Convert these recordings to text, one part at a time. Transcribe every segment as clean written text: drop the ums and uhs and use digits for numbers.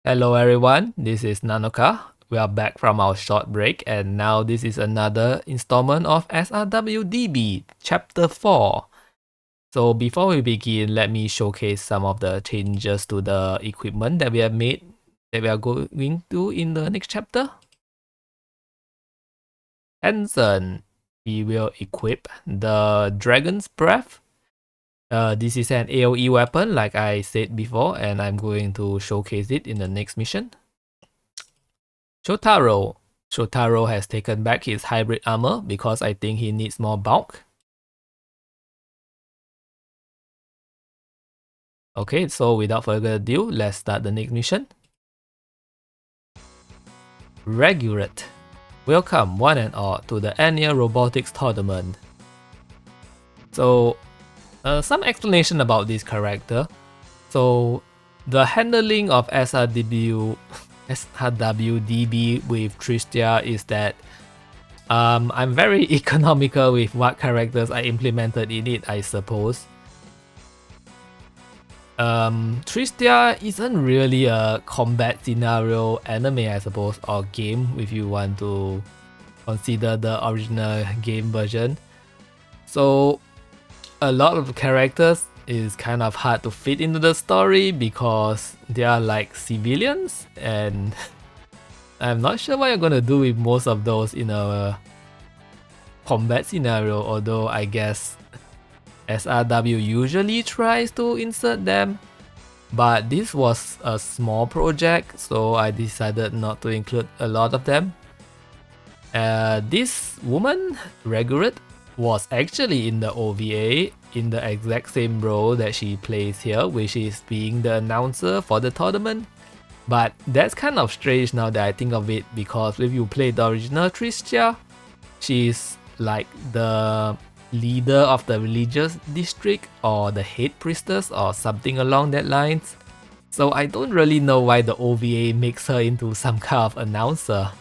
Hello everyone, this is Nanoka. We are back from our short break and now this is another installment of SRW DB, Chapter 4. So before we begin, let me showcase some of the changes to the equipment that we have made that we are going to in the next chapter. Hansen, we will equip the Dragon's Breath. This is an AoE weapon like I said before and I'm going to showcase it in the next mission. Shotaro. Shotaro has taken back his hybrid armor because I think he needs more bulk. Okay, so without further ado, let's start the next mission. Regulate. Welcome one and all to the annual robotics tournament. So, some explanation about this character. So, the handling of SRW DB with Tristia is that I'm very economical with what characters I implemented in it, I suppose. Tristia isn't really a combat scenario anime, I suppose, or game if you want to consider the original game version. So a lot of characters is kind of hard to fit into the story because they are like civilians and I'm not sure what you're gonna do with most of those in a combat scenario, although I guess SRW usually tries to insert them, but this was a small project, so I decided not to include a lot of them. This woman, Regulate, was actually in the OVA in the exact same role that she plays here, which is being the announcer for the tournament. But that's kind of strange now that I think of it, because if you play the original Tristia, she's like the leader of the religious district or the head priestess or something along that lines. So I don't really know why the OVA makes her into some kind of announcer.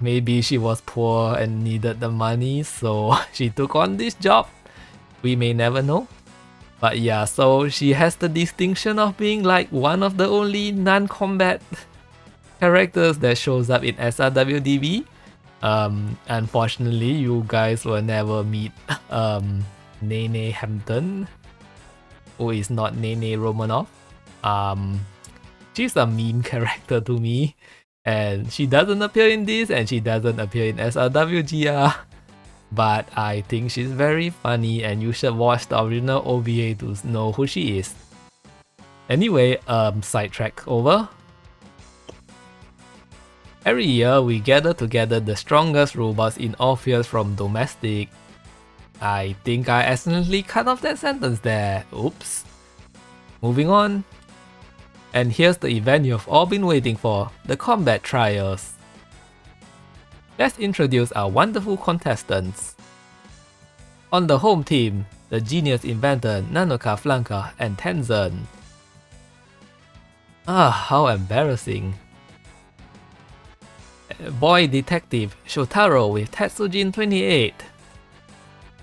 Maybe she was poor and needed the money, so she took on this job. We may never know. But yeah, so she has the distinction of being like one of the only non-combat characters that shows up in SRW DB. Unfortunately, you guys will never meet Nene Hampton, who is not Nene Romanov. She's a meme character to me, and she doesn't appear in this, and she doesn't appear in SRWGR. But I think she's very funny, and you should watch the original OVA to know who she is. Anyway, sidetrack over. Every year, we gather together the strongest robots in all fields from domestic. I think I accidentally cut off that sentence there. Oops. Moving on. And here's the event you've all been waiting for, the combat trials. Let's introduce our wonderful contestants. On the home team, the genius inventor Nanoka Flanka and Tenzin. Ah, how embarrassing. Boy detective Shotaro with Tetsujin 28.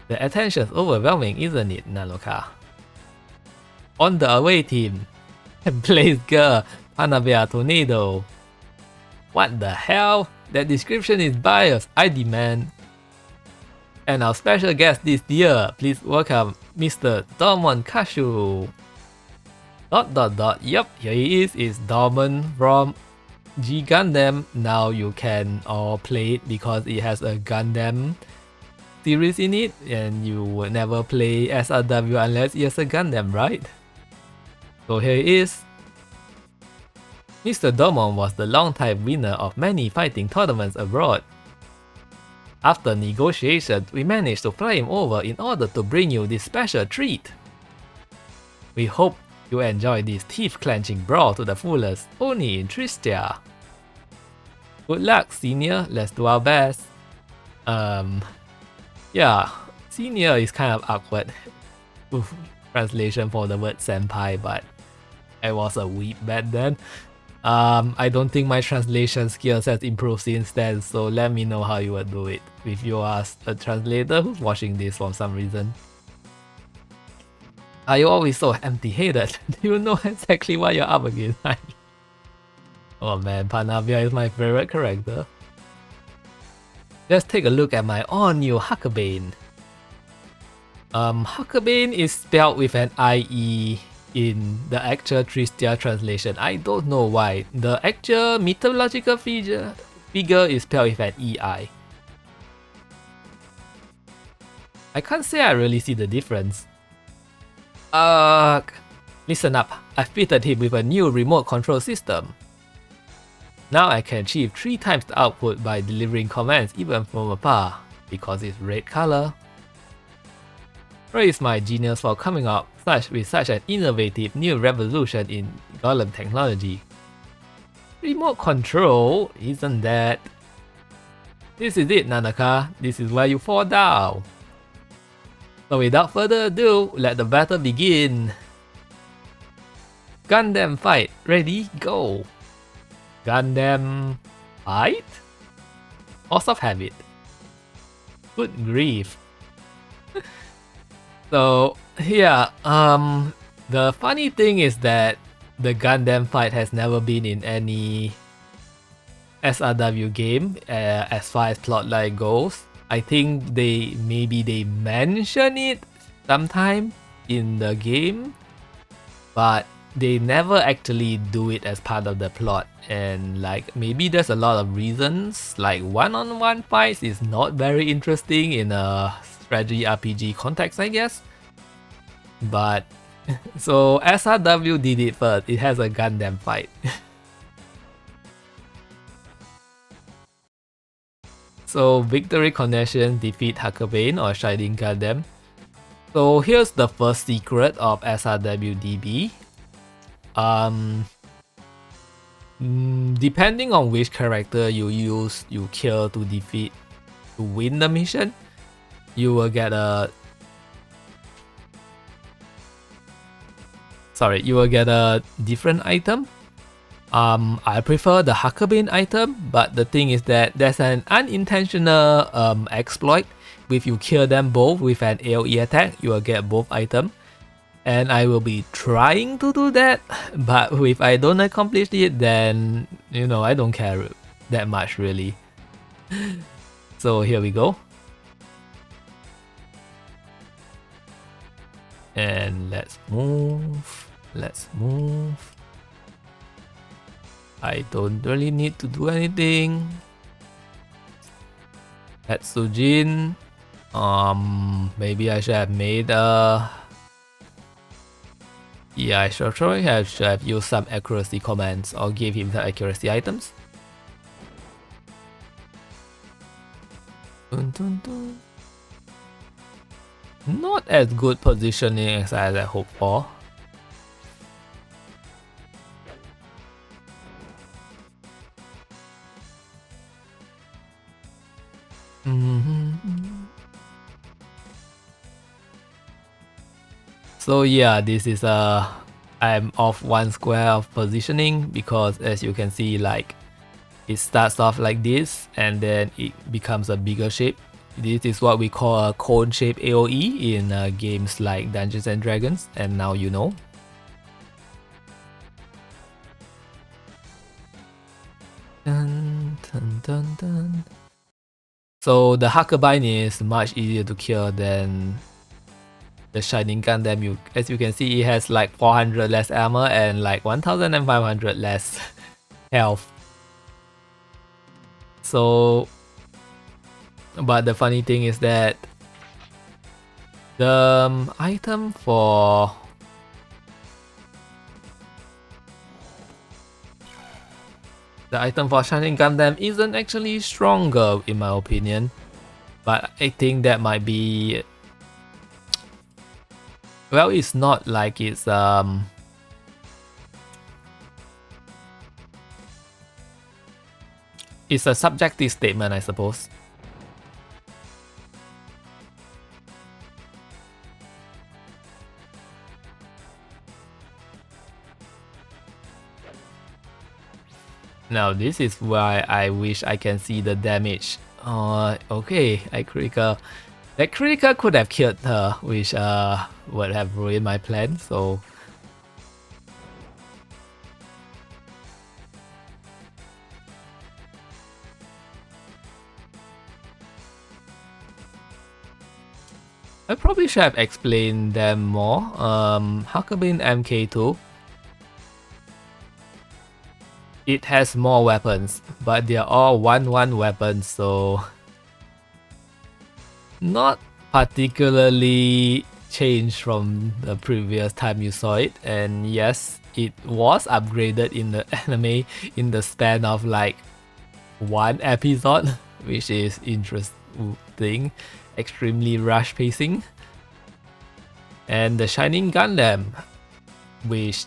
The attention's overwhelming, isn't it, Nanoka? On the away team, Blaze girl Panavea Tornado. What the hell? That description is biased, I demand. And our special guest this year, please welcome Mr. Dormon Kashu. Yup, here he is Dormon from G Gundam. Now you can all play it because it has a Gundam series in it, and you would never play SRW unless it's a Gundam, right? So here he is. Mr. Dormon was the long-time winner of many fighting tournaments abroad. After negotiations, we managed to fly him over in order to bring you this special treat. We hope you enjoy this teeth-clenching brawl to the fullest, only in Tristia. Good luck, senior, let's do our best. Yeah, senior is kind of awkward. Translation for the word senpai, but I was a weeb back then. I don't think my translation skills has improved since then, so let me know how you would do it if you are a translator who's watching this for some reason. Are you always so empty-headed? Do you know exactly what you're up against? Oh man, Panavia is my favorite character. Let's take a look at my all-new Huckabane. Huckabane is spelled with an IE in the actual Tristia translation. I don't know why. The actual mythological figure is spelled with an EI. I can't say I really see the difference. Listen up. I fitted him with a new remote control system. Now I can achieve 3 times the output by delivering commands even from afar, because it's red color. Praise my genius for coming up with such an innovative new revolution in Gundam technology. Remote control, isn't that? This is it, Nanaka. This is where you fall down. So without further ado, let the battle begin. Gundam fight, ready, go. Gundam fight? Force of habit. Good grief. So yeah, the funny thing is that the Gundam fight has never been in any SRW game as far as plotline goes. I think maybe they mention it sometime in the game, but they never actually do it as part of the plot. And like maybe there's a lot of reasons, like one-on-one fights is not very interesting in a strategy RPG context, I guess. But so SRW did it first. It has a Gundam fight. So Victory Connection defeat Huckabane or Shining Gundam. So here's the first secret of SRW DB. Depending on which character you kill to win the mission, you will get a different item. I prefer the Huckabane item, but the thing is that there's an unintentional exploit. If you kill them both with an AoE attack, you will get both items. And I will be trying to do that, but if I don't accomplish it, then I don't care that much really. So here we go. And let's move. I don't really need to do anything. Tatsujin. Maybe I should have made yeah, I should have used some accuracy commands or gave him the accuracy items. Not as good positioning as I had hoped for. So yeah, this is I'm off 1 square of positioning because as you can see, like it starts off like this and then it becomes a bigger shape. This is what we call a cone shape AoE in games like Dungeons and Dragons, and now you know. Dun, dun, dun, dun. So the Huckabane is much easier to kill than the Shining Gundam. As you can see, it has like 400 less armor and like 1500 less health. So, but the funny thing is that the item for Shining Gundam isn't actually stronger in my opinion, but I think that might be, well, it's not like it's it's a subjective statement, I suppose. Now this is why I wish I can see the damage. Okay, that critical could have killed her, which would have ruined my plan. So I probably should have explained them more. Huckabee MK2. It has more weapons, but they are all 1-1 weapons, so not particularly changed from the previous time you saw it. And yes, it was upgraded in the anime in the span of like one episode, which is interesting. Extremely rush pacing. And the Shining Gundam, which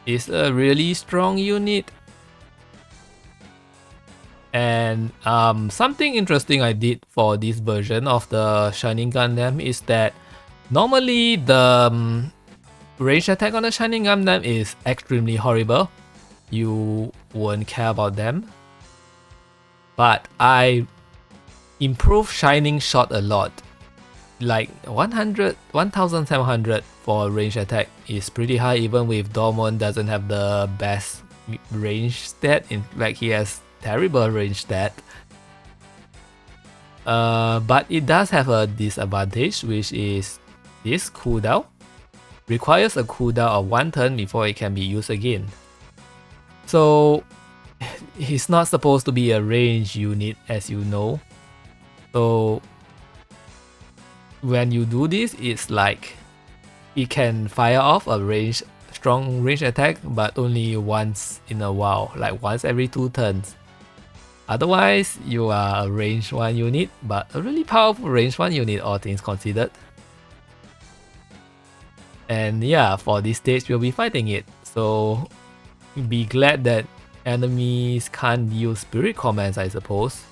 is a really strong unit. And something interesting I did for this version of the Shining Gundam is that normally the range attack on the Shining Gundam is extremely horrible. You won't care about them. But I improved Shining Shot a lot. Like 1700 for range attack is pretty high, even with Dormon doesn't have the best range stat. In fact, he has terrible range stat. But it does have a disadvantage, which is this cooldown. Requires a cooldown of 1 turn before it can be used again. So he's not supposed to be a range unit, as you know. So when you do this, it's like it can fire off a strong range attack, but only once in a while, like once every 2 turns. Otherwise, you are a range 1 unit, but a really powerful range 1 unit, all things considered. And yeah, for this stage, we'll be fighting it. So be glad that enemies can't use spirit commands, I suppose.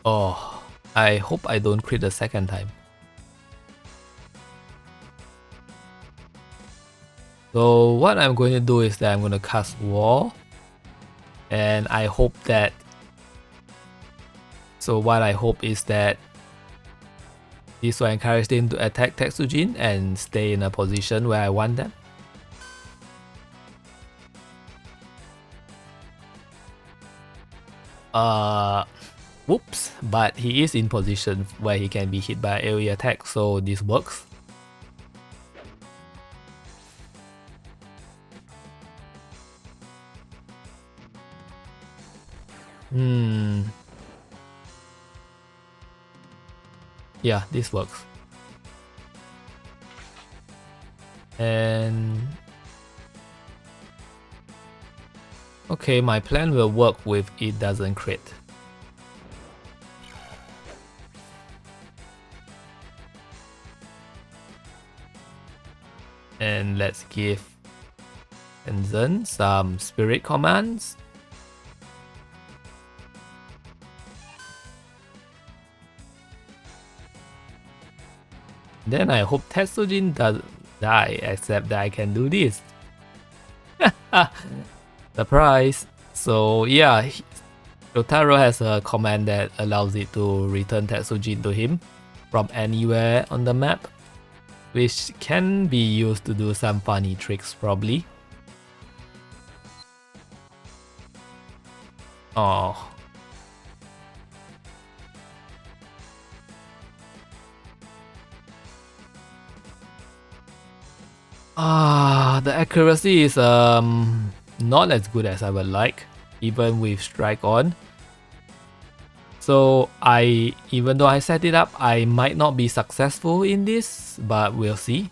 Oh, I hope I don't crit the second time. So what I'm going to do is that I'm going to cast Wall. And I hope that... So what I hope is that this will encourage them to attack Tetsujin and stay in a position where I want them. Whoops, but he is in position where he can be hit by AoE attack, so this works. Yeah, this works. And okay, my plan will work with it doesn't crit. And let's give Tenzin some spirit commands. Then I hope Tetsujin doesn't die, except that I can do this. Surprise! So yeah, Shotaro has a command that allows it to return Tetsujin to him from anywhere on the map, which can be used to do some funny tricks probably. Oh. The accuracy is not as good as I would like, even with Strike on. So even though I set it up, I might not be successful in this, but we'll see.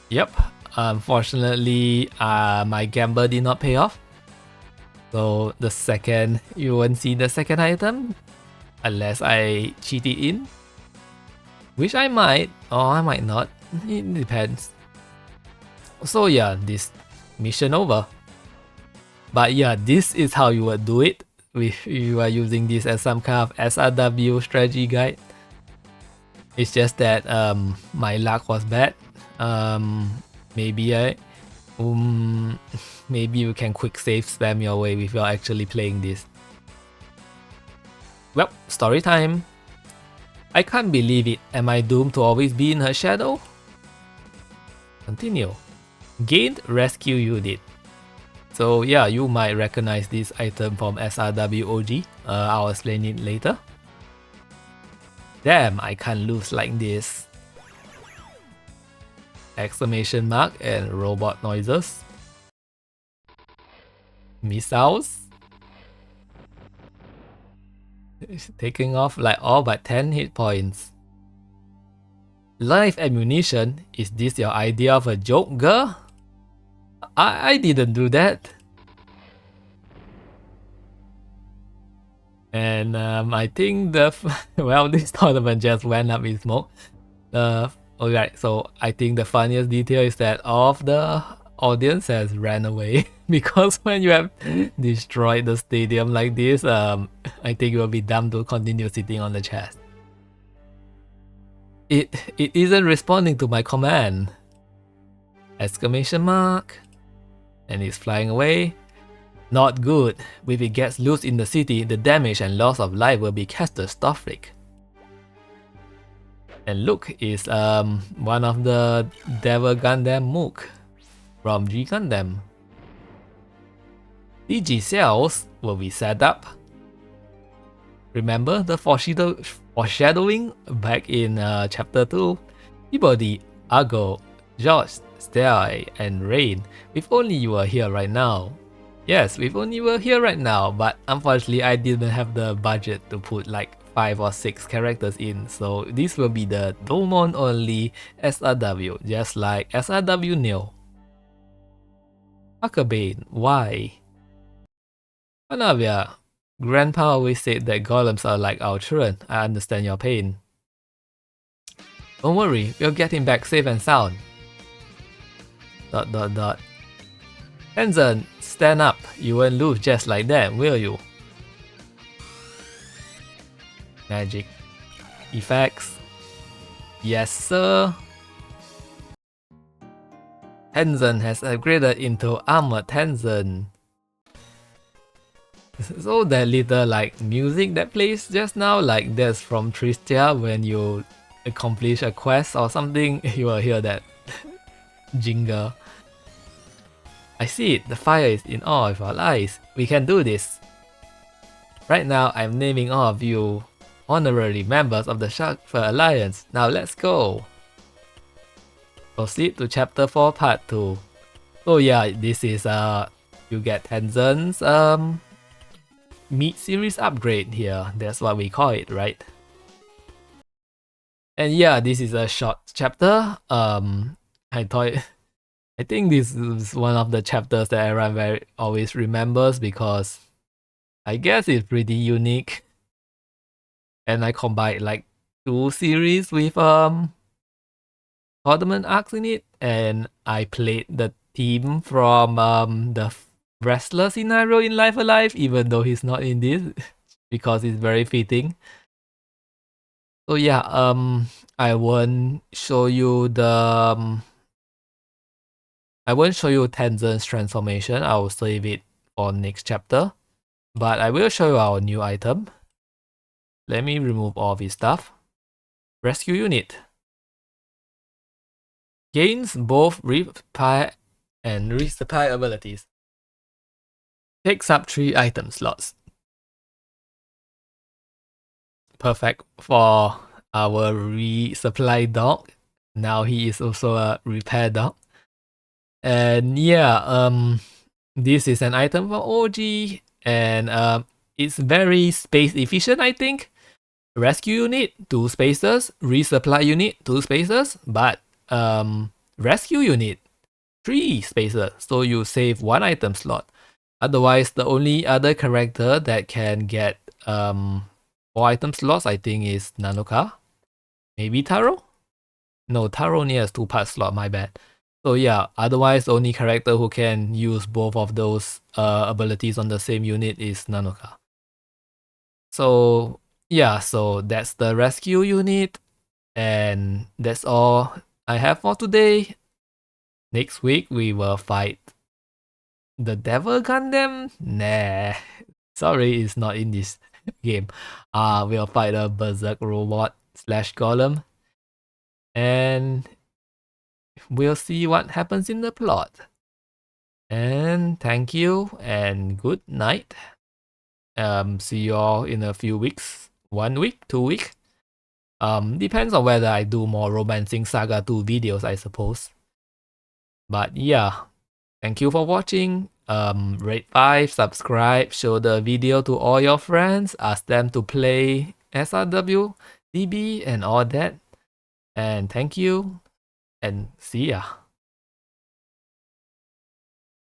Yep, unfortunately, my gamble did not pay off. So the second, you won't see the second item, unless I cheat it in. Which I might, or I might not, it depends. So yeah, this mission over. But yeah, this is how you would do it if you are using this as some kind of SRW strategy guide. It's just that my luck was bad. Maybe maybe you can quick save spam your way without actually playing this. Well, story time. I can't believe it. Am I doomed to always be in her shadow? Continue. Gained rescue unit. So yeah, you might recognize this item from SRW OG. I'll explain it later. Damn, I can't lose like this. Exclamation mark and robot noises. Missiles. It's taking off like all but 10 hit points. Live ammunition? Is this your idea of a joke, girl? I didn't do that. And I think the well, this tournament just went up in smoke. Alright, so I think the funniest detail is that all of the audience has ran away because when you have destroyed the stadium like this, I think it will be dumb to continue sitting on the chest. It isn't responding to my command. Exclamation mark. And it's flying away. Not good. If it gets loose in the city, the damage and loss of life will be catastrophic. And look, it's one of the Devil Gundam Mook from G Gundam. DG cells will be set up. Remember the foreshadowing back in chapter 2? Peabody, Argo, George, Stella, and Rain. If only you were here right now. Yes, if only you were here right now, but unfortunately I didn't have the budget to put like 5 or 6 characters in, so this will be the Domon only SRW, just like SRW Neo. Huckabane, why? Panavia, Grandpa always said that golems are like our children. I understand your pain. Don't worry, we'll get him back safe and sound. ... Tenzin, stand up. You won't lose just like that, will you? Magic. Effects. Yes, sir. Tenzin has upgraded into Armored Tenzin. So that little like music that plays just now, like that's from Tristia when you accomplish a quest or something, you will hear that jingle. I see it, the fire is in all of our eyes. We can do this. Right now, I'm naming all of you honorary members of the Sharkfur Alliance. Now let's go. Proceed to chapter 4 part 2. So yeah, this is you get Tenzin's meat series upgrade here. That's what we call it, right? And yeah, this is a short chapter. I think this is one of the chapters that everyone always remembers because I guess it's pretty unique. And I combined like 2 series with tournament arcs in it, and I played the team from the wrestler scenario in Life Alive, even though he's not in this because it's very fitting. So yeah, I won't show you Tenzin's transformation. I will save it for next chapter. But I will show you our new item. Let me remove all of his stuff. Rescue unit. Gains both repair and resupply abilities. Takes up 3 item slots. Perfect for our resupply dog. Now he is also a repair dog. And yeah, this is an item for OG, and it's very space efficient, I think. Rescue unit, 2 spaces. Resupply unit, 2 spaces. But rescue unit, 3 spaces. So you save 1 item slot. Otherwise, the only other character that can get 4 item slots, I think, is Nanoka. Maybe Taro? No, Taro only has 2 part slot, my bad. So yeah, otherwise the only character who can use both of those abilities on the same unit is Nanoka. So yeah, so that's the rescue unit, and that's all I have for today. Next week we will fight the Devil Gundam. Nah, sorry, it's not in this game. We'll fight a berserk robot slash golem, and we'll see what happens in the plot. And thank you and good night. See you all in a few weeks. 1 week, 2 weeks. Depends on whether I do more Romancing Saga 2 videos, I suppose. But yeah, thank you for watching. Rate 5, subscribe, show the video to all your friends, ask them to play SRW DB and all that. And thank you, and see ya.